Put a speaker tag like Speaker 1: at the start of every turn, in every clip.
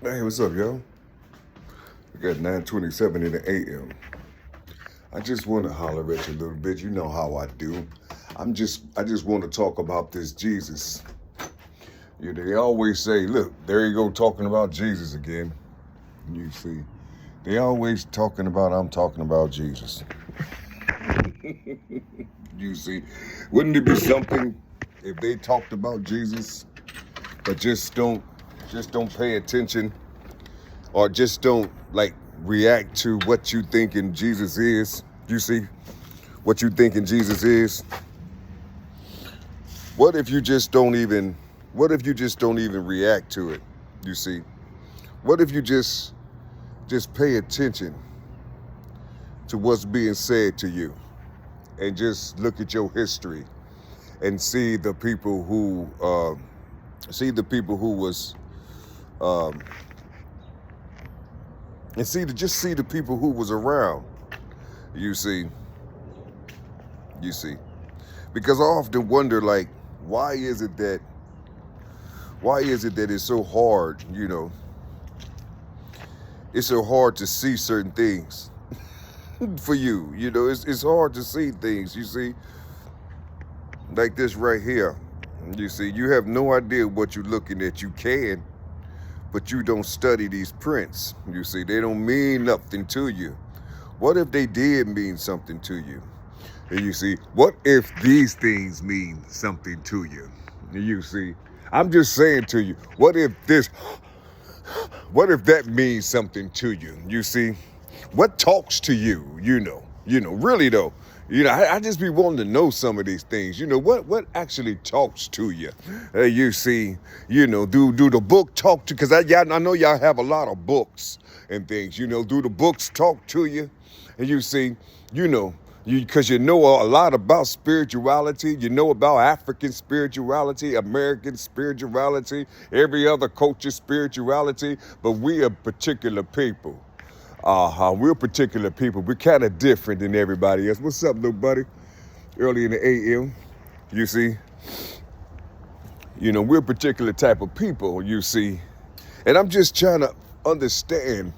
Speaker 1: Hey, what's up, yo? We got 9:27 in the AM. I just want to holler at you a little bit. You know how I do. I just want to talk about this Jesus. They always say, look, there you go talking about Jesus again. You see, they always I'm talking about Jesus. You see, wouldn't it be something if they talked about Jesus, but just don't pay attention, or just don't like react to what you thinking Jesus is? You see, what you thinking Jesus is? What if you just don't even react to it? You see, what if you just pay attention to what's being said to you, and just look at your history and see the people who was and see the people who was around. You see, because I often wonder, like, why is it that it's so hard? It's so hard to see certain things for you. It's hard to see things. You see, like this right here. You see, you have no idea what you're looking at. You can, but you don't study these prints. You see, they don't mean nothing to you. What if they did mean something to you? And you see, what if these things mean something to you? You see, I'm just saying to you, what if that means something to you? You see, what talks to you? Really though. I just be wanting to know some of these things. What actually talks to you? You see, do the book talk to? Because I know y'all have a lot of books and things. Do the books talk to you? And you see, because you know a lot about spirituality. You know about African spirituality, American spirituality, every other culture's spirituality. But we are particular people. We're particular people. We're kind of different than everybody else. What's up, little buddy? Early in the AM, you see. We're a particular type of people, you see. And I'm just trying to understand,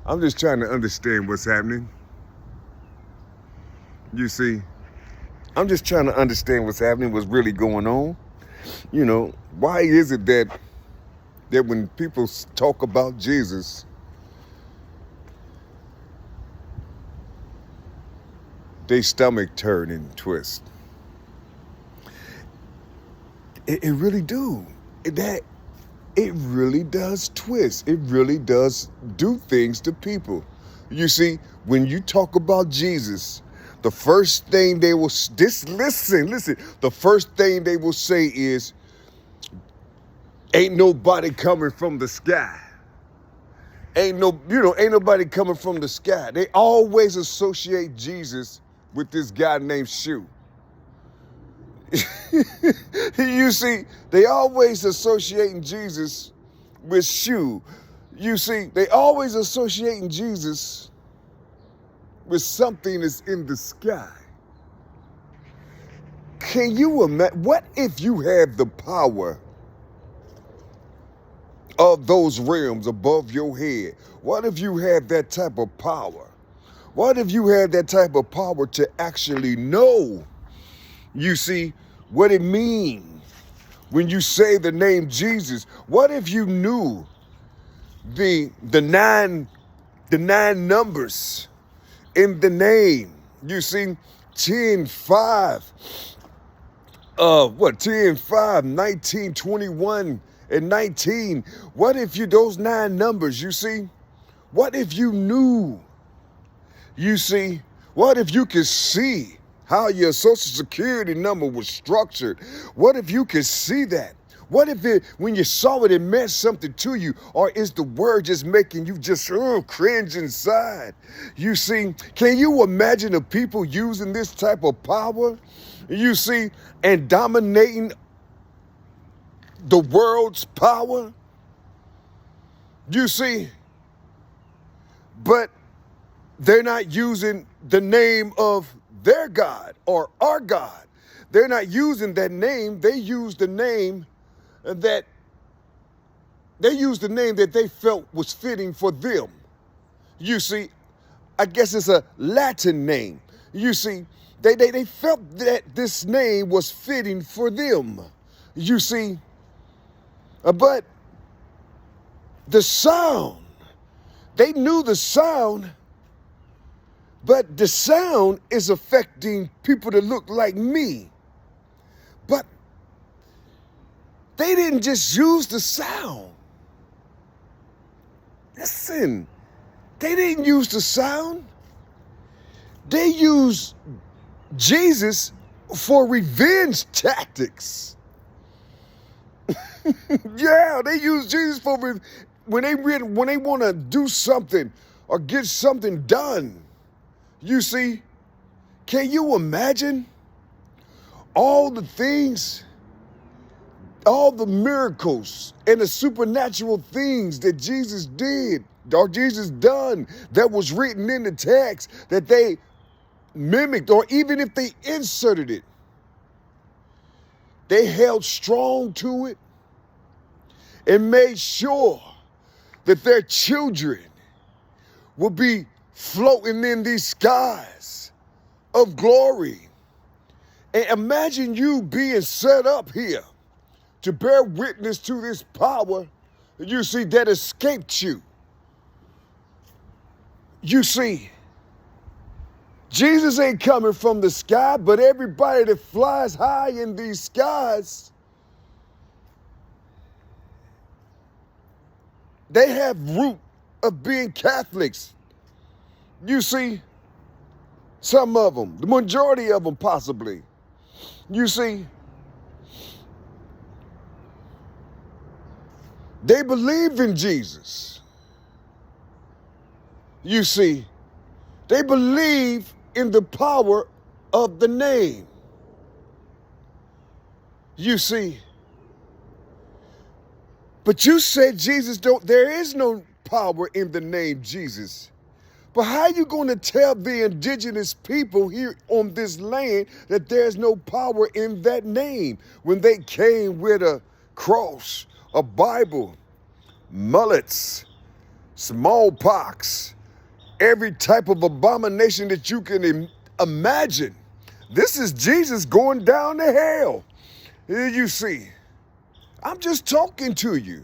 Speaker 1: I'm just trying to understand what's happening. You see, I'm just trying to understand what's happening, what's really going on. Why is it that when people talk about Jesus, they stomach turn and twist? It really do. It really does twist. It really does do things to people. You see, when you talk about Jesus, the first thing they will listen. The first thing they will say is, "Ain't nobody coming from the sky." Ain't nobody coming from the sky. They always associate Jesus with this guy named Shu. You see, they always associating Jesus with Shu. You see, they always associating Jesus with something that's in the sky. Can you imagine? What if you had the power of those realms above your head? What if you had that type of power? What if you had that type of power to actually know, you see, what it means when you say the name Jesus? What if you knew the nine numbers in the name? You see, 10, 5, 10, 5, 19, 21, and 19. What if those 9 numbers, you see? What if you knew? You see, what if you could see how your Social Security number was structured? What if you could see that? What if when you saw it, it meant something to you? Or is the word just making you just cringe inside? You see, can you imagine the people using this type of power, you see, and dominating the world's power? You see, but they're not using the name of their God or our God. They're not using that name. They use the name that They used the name that they felt was fitting for them. You see, I guess it's a Latin name. You see, they felt that this name was fitting for them. You see, but the sound, they knew the sound, but the sound is affecting people that look like me. But they didn't just use the sound. Listen, they didn't use the sound. They used Jesus for revenge tactics. Yeah, they use Jesus for when they want to do something or get something done. You see, can you imagine all the things, all the miracles and the supernatural things that Jesus did or Jesus done that was written in the text that they mimicked, or even if they inserted it, they held strong to it and made sure that their children would be floating in these skies of glory. And imagine you being set up here to bear witness to this power, you see, that escaped you. You see, Jesus ain't coming from the sky, but everybody that flies high in these skies, they have root of being Catholics. You see, some of them, the majority of them possibly. You see, they believe in Jesus. You see, they believe in the power of the name. You see, but you said there is no power in the name Jesus. But how are you going to tell the indigenous people here on this land that there's no power in that name when they came with a cross, a Bible, mullets, smallpox, every type of abomination that you can imagine? This is Jesus going down to hell. You see, I'm just talking to you.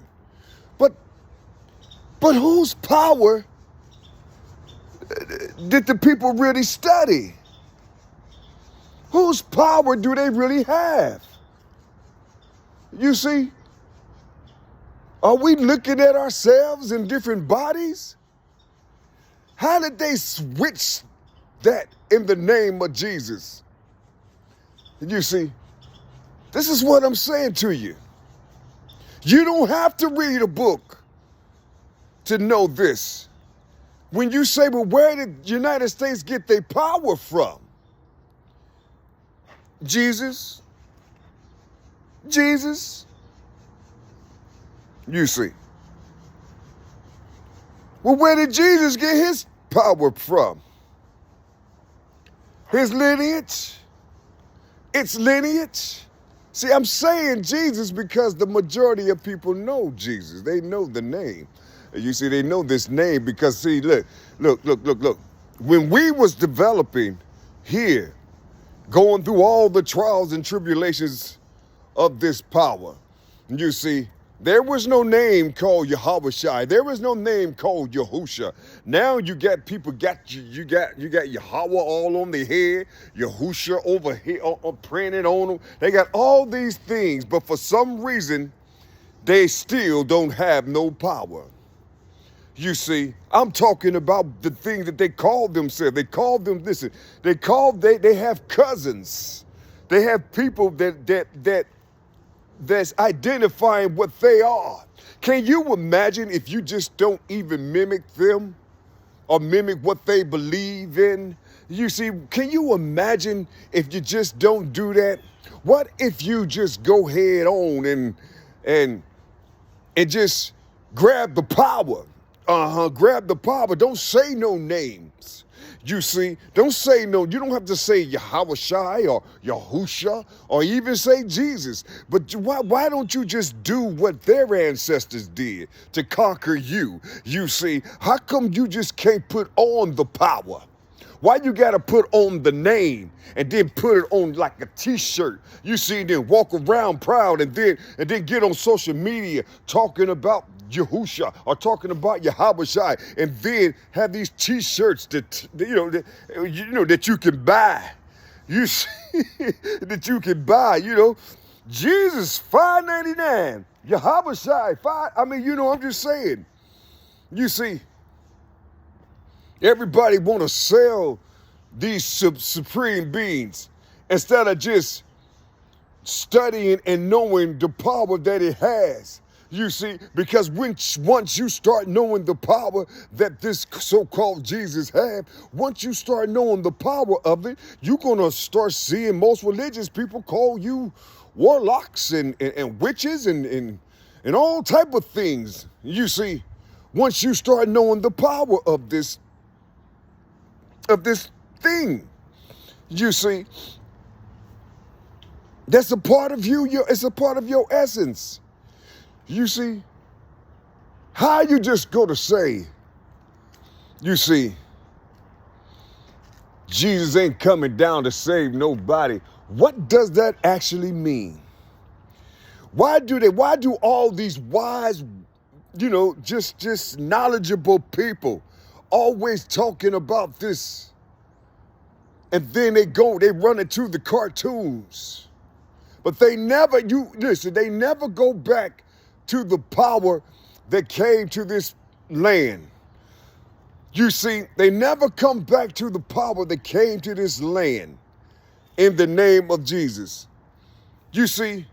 Speaker 1: But whose power did the people really study? Whose power do they really have? You see, are we looking at ourselves in different bodies? How did they switch that in the name of Jesus? You see, this is what I'm saying to you. You don't have to read a book to know this. When you say, well, where did the United States get their power from? Jesus. Jesus. You see. Well, where did Jesus get his power from? His lineage? Its lineage? See, I'm saying Jesus because the majority of people know Jesus. They know the name. You see, they know this name because, see, look. When we was developing here, going through all the trials and tribulations of this power, you see, there was no name called Yahweh. There was no name called Yahusha. Now you got people you got Yahweh all on their head, Yahusha over here printed on them. They got all these things, but for some reason, they still don't have no power. You see, I'm talking about the thing that they call themselves. They call them, listen, they have cousins. They have people that's identifying what they are. Can you imagine if you just don't even mimic them or mimic what they believe in? You see, can you imagine if you just don't do that? What if you just go head on and just grab the power? Grab the power. Don't say no names. You see, don't say no. You don't have to say Yahushai or Yahusha or even say Jesus. But why don't you just do what their ancestors did to conquer you? You see, how come you just can't put on the power? Why you gotta put on the name and then put it on like a t-shirt? You see, then walk around proud and then get on social media talking about Yahusha or talking about Yahushai, and then have these t-shirts that that you can buy. You see, that you can buy. Jesus $5.99, Yahushai $5. I'm just saying. You see. Everybody want to sell these supreme beings instead of just studying and knowing the power that it has. You see, because once you start knowing the power that this so-called Jesus had, once you start knowing the power of it, you're going to start seeing most religious people call you warlocks and witches and all type of things. You see, once you start knowing the power of this thing, you see, that's a part of you. It's a part of your essence. You see, how you just go to say, you see, Jesus ain't coming down to save nobody. What does that actually mean? Why do all these wise, just knowledgeable people always talking about this, and then they run into the cartoons, but they never go back to the power that came to this land. You see, they never come back to the power that came to this land in the name of Jesus. You see,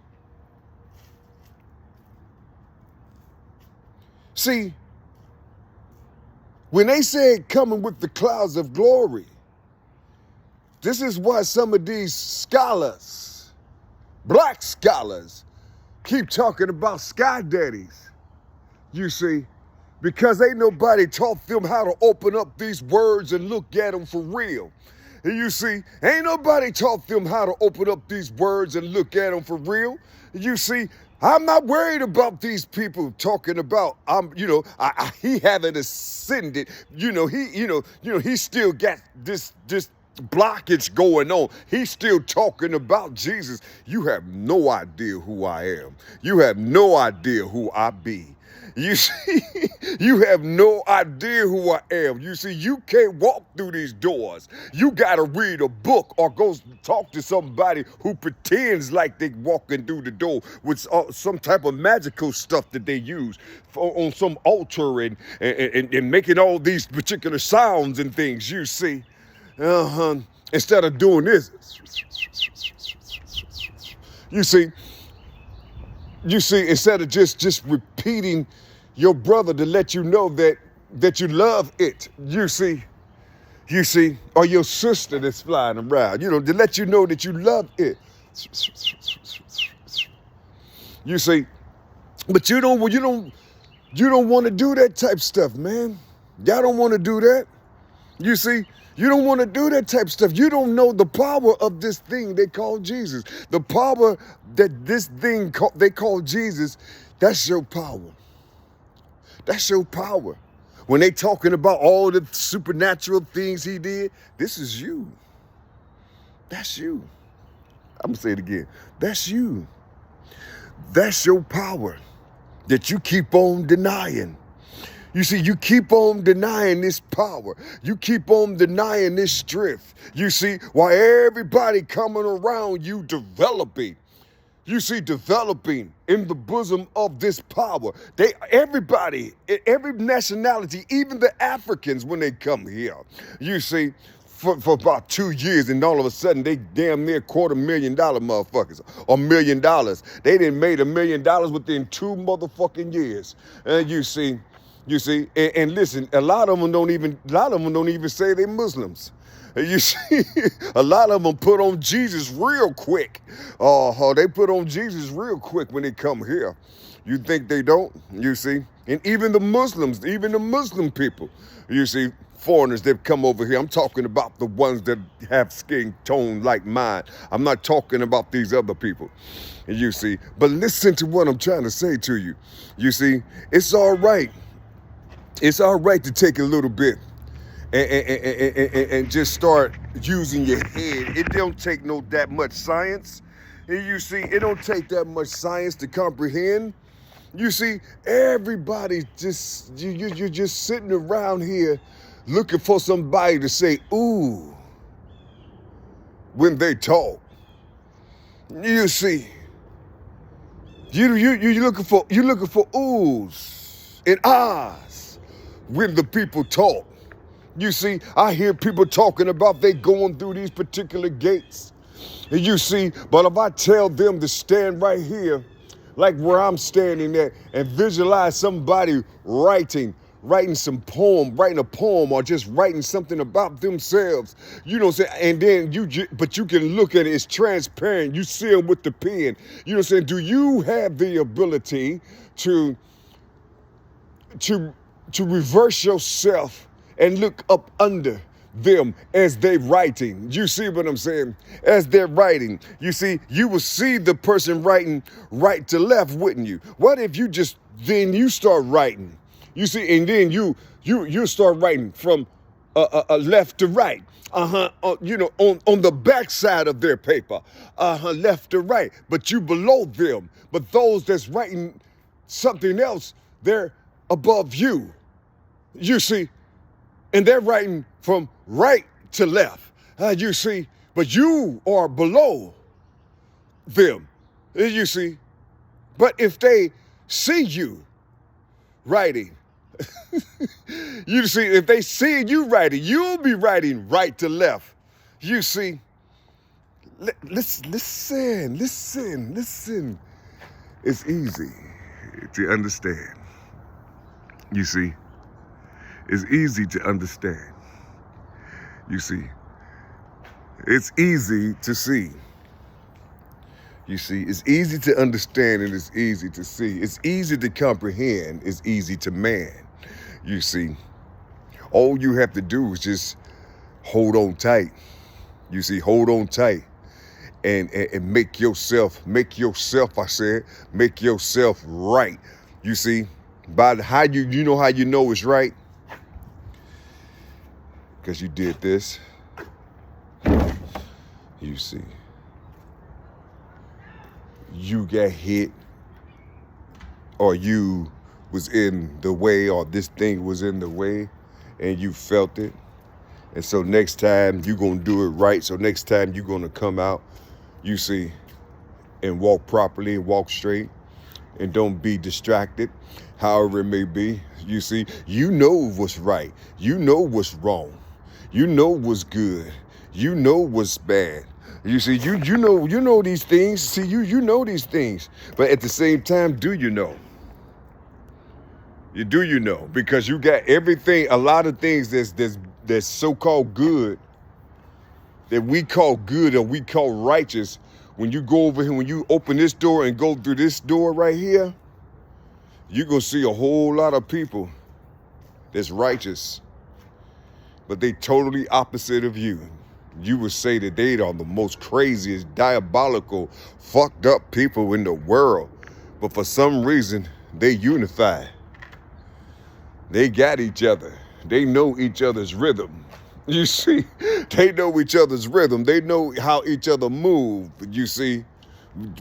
Speaker 1: when they said coming with the clouds of glory, this is why some of these scholars, black scholars, keep talking about sky daddies. You see, because ain't nobody taught them how to open up these words and look at them for real. You see, ain't nobody taught them how to open up these words and look at them for real. You see, I'm not worried about these people talking about he haven't ascended. He still got this blockage going on. He's still talking about Jesus. You have no idea who I am. You have no idea who I be. You see, you have no idea who I am. You see, you can't walk through these doors. You got to read a book or go talk to somebody who pretends like they walking through the door with some type of magical stuff that they use on some altar and making all these particular sounds and things, you see. Instead of doing this. You see, instead of just repeating your brother to let you know that you love it, you see, or your sister that's flying around, to let you know that you love it. You see, but you don't want to do that type stuff, man. Y'all don't want to do that. You see, you don't want to do that type of stuff. You don't know the power of this thing they call Jesus. The power that this thing they call Jesus, that's your power. That's your power. When they talking about all the supernatural things he did, this is you. That's you. I'm going to say it again. That's you. That's your power that you keep on denying. You see, you keep on denying this power. You keep on denying this strength. You see, while everybody coming around you developing. You see, developing in the bosom of this power. Everybody, every nationality, even the Africans when they come here, you see, for about 2 years, and all of a sudden they damn near $250,000 motherfuckers, or $1 million. They done made $1 million within 2 motherfucking years. You see, and listen, a lot of them don't even say they're Muslims. You see, a lot of them put on Jesus real quick. They put on Jesus real quick when they come here. You think they don't? You see, and even the Muslim people, you see, foreigners that come over here. I'm talking about the ones that have skin tone like mine. I'm not talking about these other people, you see. But listen to what I'm trying to say to you. You see, it's all right. It's all right to take a little bit and just start using your head. It don't take that much science. And you see, it don't take that much science to comprehend. You see, everybody just, you're just sitting around here looking for somebody to say, ooh, when they talk. You see, you're looking for oohs and ahs when the people talk. You see, I hear people talking about they going through these particular gates. And you see, but if I tell them to stand right here, like where I'm standing at, and visualize somebody writing some poem, writing a poem, or just writing something about themselves, you know what I'm saying? And then but you can look at it, it's transparent. You see them with the pen. You know what I'm saying? Do you have the ability to reverse yourself and look up under them as they're writing? You see what I'm saying? As they're writing, you see, you will see the person writing right to left, wouldn't you? What if then you start writing? You see, and then you start writing from left to right. You know, on the back side of their paper, left to right, but you below them. But those that's writing something else, they're above you. You see, and they're writing from right to left. You see, but you are below them. You see, but if they see you writing, you see, if they see you writing, you'll be writing right to left. You see, listen. It's easy to understand. You see, it's easy to understand. You see, it's easy to see. You see, it's easy to understand and it's easy to see. It's easy to comprehend. It's easy to man. You see, all you have to do is just hold on tight. You see, hold on tight and make yourself, make yourself right. You see, by how you know how you know it's right? Because you did this. You see, you got hit, or you was in the way, or this thing was in the way, and you felt it. And so next time you're going to do it right. So next time you're going to come out, you see, and walk properly and walk straight and don't be distracted, however it may be. You see, you know what's right. You know what's wrong. You know what's good. You know what's bad. You see, you know these things. See, you know these things. But at the same time, do you know? You know? Because you got everything, a lot of things that's so-called good, that we call good or we call righteous. When you go over here, when you open this door and go through this door right here, you're going to see a whole lot of people that's righteous, but they totally opposite of you. You would say that they are the most craziest, diabolical, fucked up people in the world. But for some reason, they unify. They got each other. They know each other's rhythm. You see, they know each other's rhythm. They know how each other move, you see.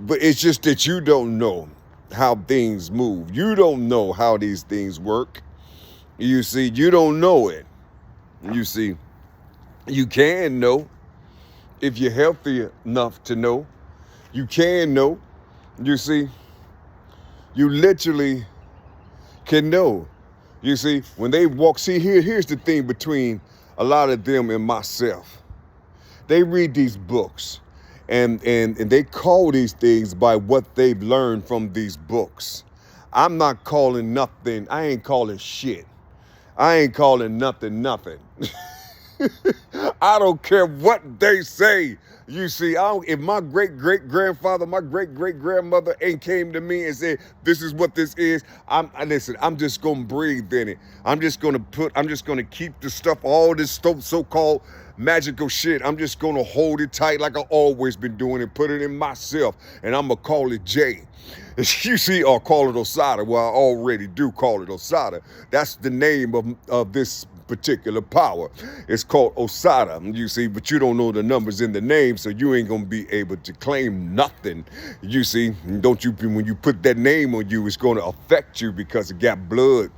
Speaker 1: But it's just that you don't know how things move. You don't know how these things work. You see, you don't know it. You see, you can know if you're healthy enough to know. You can know. You see, you literally can know. You see, when they walk, see, here's the thing between a lot of them and myself. They read these books and they call these things by what they've learned from these books. I'm not calling nothing. I ain't calling shit. I ain't calling nothing. I don't care what they say. You see, if my great-great-grandfather, my great-great-grandmother ain't came to me and said, this is what this is, listen, I'm just going to breathe in it. I'm just going to keep the stuff, all this stuff, so-called magical shit. I'm just going to hold it tight like I've always been doing and put it in myself. And I'm going to call it J. You see, or call it Osahta. Well, I already do call it Osahta. That's the name of this particular power. It's called Osahta, you see, but you don't know the numbers in the name, so you ain't gonna be able to claim nothing. You see, when you put that name on you, it's gonna affect you because it got blood,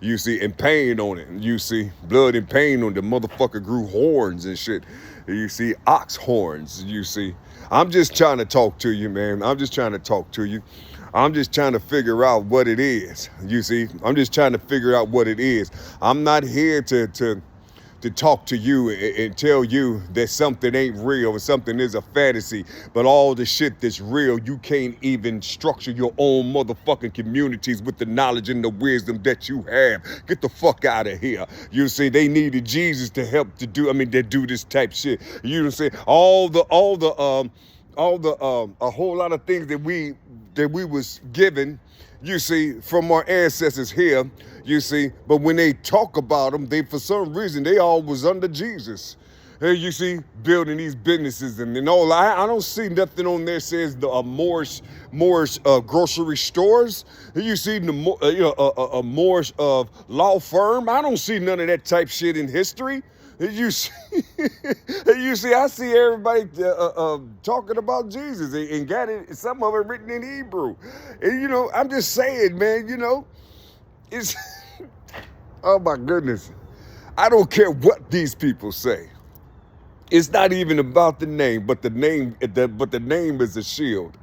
Speaker 1: you see, and pain on it. You see, blood and pain on the motherfucker grew horns and shit. You see, ox horns, you see. I'm just trying to talk to you, man. I'm just trying to talk to you. I'm just trying to figure out what it is. You see, I'm just trying to figure out what it is. I'm not here to talk to you and tell you that something ain't real or something is a fantasy. But all the shit that's real, you can't even structure your own motherfucking communities with the knowledge and the wisdom that you have. Get the fuck out of here. You see, they needed Jesus to help to do this type shit. You know what I'm saying? A whole lot of things that we was given, you see, from our ancestors here, you see, but when they talk about them, for some reason, they all was under Jesus. Hey, you see, building these businesses and all. I don't see nothing on there says the Moorish grocery stores. You see the Moorish law firm. I don't see none of that type shit in history. You see, I see everybody talking about Jesus and got it. Some of it written in Hebrew. And I'm just saying, man. It's oh my goodness. I don't care what these people say. It's not even about the name, but the name is a shield,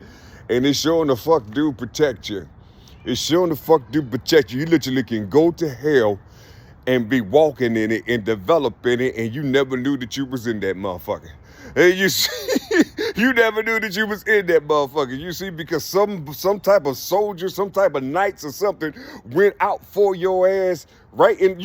Speaker 1: and it's showing the fuck do protect you. It's showing the fuck do protect you. You literally can go to hell and be walking in it and develop in it, and you never knew that you was in that motherfucker. And you see, you never knew that you was in that motherfucker. You see, because some type of soldier, some type of knights or something went out for your ass right in,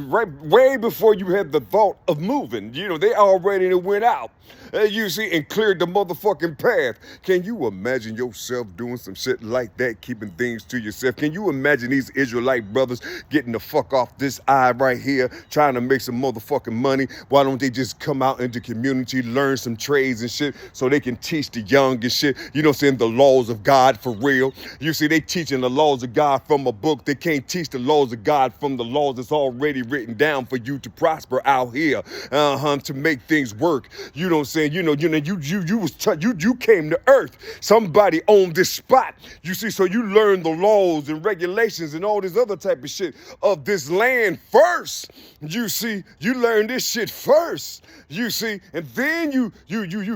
Speaker 1: right way before you had the thought of moving. They already went out. You see, and cleared the motherfucking path. Can you imagine yourself doing some shit like that, keeping things to yourself? Can you imagine these Israelite brothers getting the fuck off this eye right here, trying to make some motherfucking money? Why don't they just come out into community, learn some trades and shit, so they can teach the young and shit, the laws of God for real? You see, they teaching the laws of God from a book. They can't teach the laws of God from the laws that's already written down for you to prosper out here, to make things work. You know what I'm saying? You came to earth. Somebody owned this spot. You see, so you learned the laws and regulations and all this other type of shit of this land first. You see, you learn this shit first. You see, and then you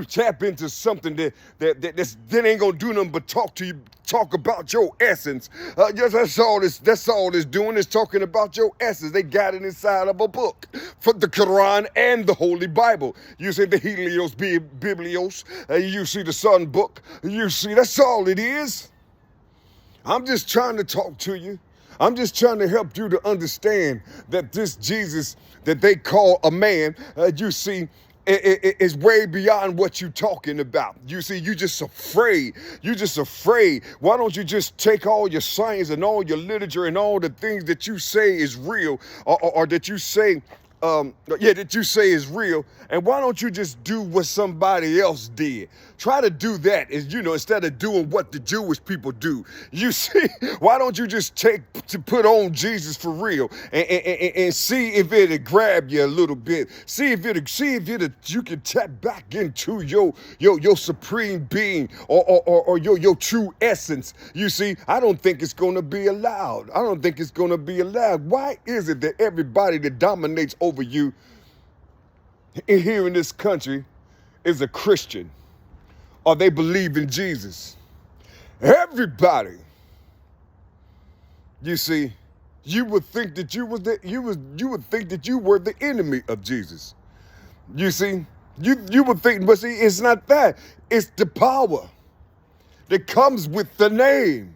Speaker 1: tap into something that ain't gonna do nothing but talk about your essence. That's all it's doing, is talking about your essence. They got it inside of a book, for the Quran and the Holy Bible. You see the Helios Biblios, you see the Sun Book. You see, that's all it is. I'm just trying to talk to you. I'm just trying to help you to understand that this Jesus that they call a man, you see, is way beyond what you're talking about. You see, you're just afraid. You're just afraid. Why don't you just take all your science and all your literature and all the things that you say is real, or that you say, that you say is real, and why don't you just do what somebody else did? Try to do that, instead of doing what the Jewish people do. You see, why don't you just put on Jesus for real and see if it'll grab you a little bit. See if you can tap back into your supreme being or your true essence. You see, I don't think it's gonna be allowed. I don't think it's gonna be allowed. Why is it that everybody that dominates over you here in this country is a Christian, or they believe in Jesus? Everybody. You see, you would think that you would think that you were the enemy of Jesus. You see, you would think, but see, it's not that. It's the power that comes with the name.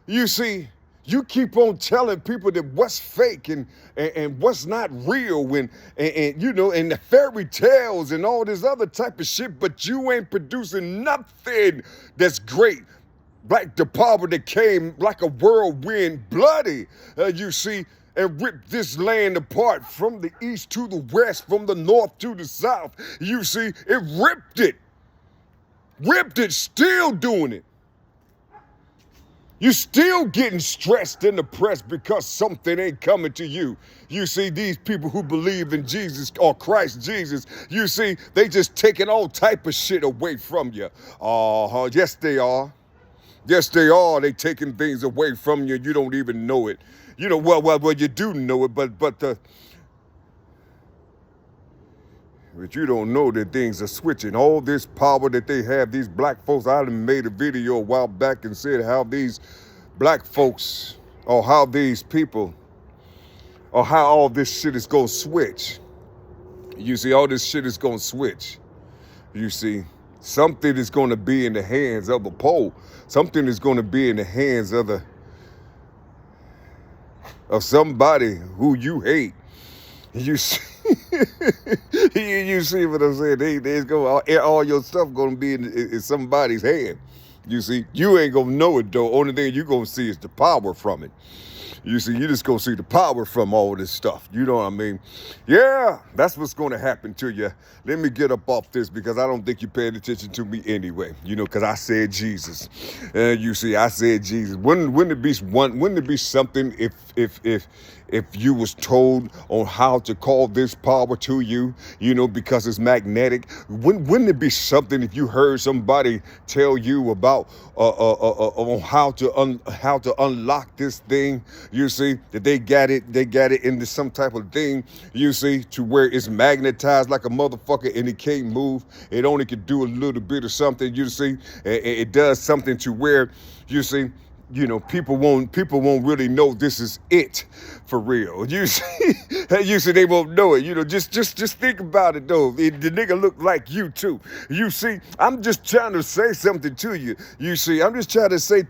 Speaker 1: You see, You keep on telling people that what's fake and what's not real and you know, and the fairy tales and all this other type of shit, but you ain't producing nothing that's great. Like the power that came like a whirlwind, bloody, you see, and ripped this land apart from the east to the west, from the north to the south. You see, it ripped it. Ripped it, still doing it. You're still getting stressed and depressed because something ain't coming to you. You see, these people who believe in Jesus or Christ Jesus, you see, they just taking all type of shit away from you. Yes, they are. Yes, they are. They taking things away from you. You don't even know it. You know, well, you do know it, but you don't know that things are switching. All this power that they have, these black folks, I done made a video a while back and said how these black folks, or how these people, or how all this shit is gonna switch. You see, all this shit is gonna switch. You see, something is gonna be in the hands of a pole. Something is gonna be in the hands of somebody who you hate. You see, you see what I'm saying? There's all your stuff gonna be in somebody's hand. You see, you ain't gonna know it though. Only thing you gonna see is the power from it. You see, you just gonna see the power from all this stuff. You know what I mean? Yeah, that's what's gonna happen to you. Let me get up off this because I don't think you're paying attention to me anyway. You know, because I said Jesus. You see, I said Jesus. Wouldn't it be something if you was told on how to call this power to you, you know, because it's magnetic? Wouldn't it be something if you heard somebody tell you about on how to unlock this thing? You see, that they got it into some type of thing, you see, to where it's magnetized like a motherfucker and it can't move. It only can do a little bit of something, you see. It does something to where, you see, you know, people won't really know this is it for real. You see, they won't know it. You know, just think about it though. The nigga look like you too. You see, I'm just trying to say something to you. You see, I'm just trying to say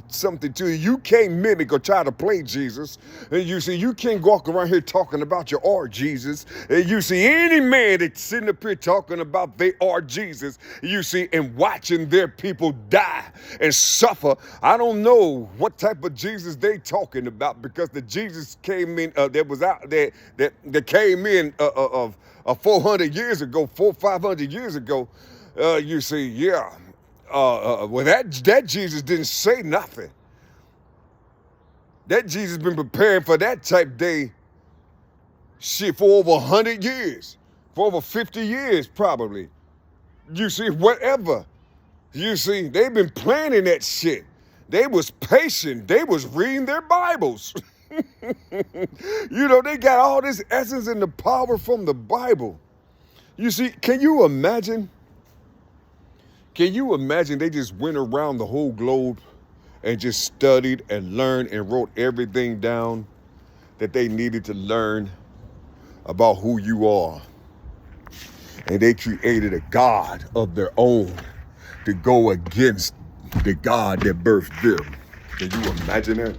Speaker 1: something to you. You can't mimic or try to play Jesus. You see, you can't walk around here talking about your are Jesus. You see, any man that's sitting up here talking about they are Jesus, you see, and watching their people die and suffer, I don't know what type of Jesus they talking about, because the Jesus came in that was out there that came in of 400 years ago, 500 years ago. You see, yeah. Well, that Jesus didn't say nothing. That Jesus been preparing for that type day shit for over 100 years, for over 50 years probably. You see, whatever. You see, they've been planning that shit. They was patient. They was reading their Bibles. You know, they got all this essence and the power from the Bible. You see, can you imagine? Can you imagine they just went around the whole globe and just studied and learned and wrote everything down that they needed to learn about who you are? And they created a God of their own to go against the God that birthed them. Can you imagine that?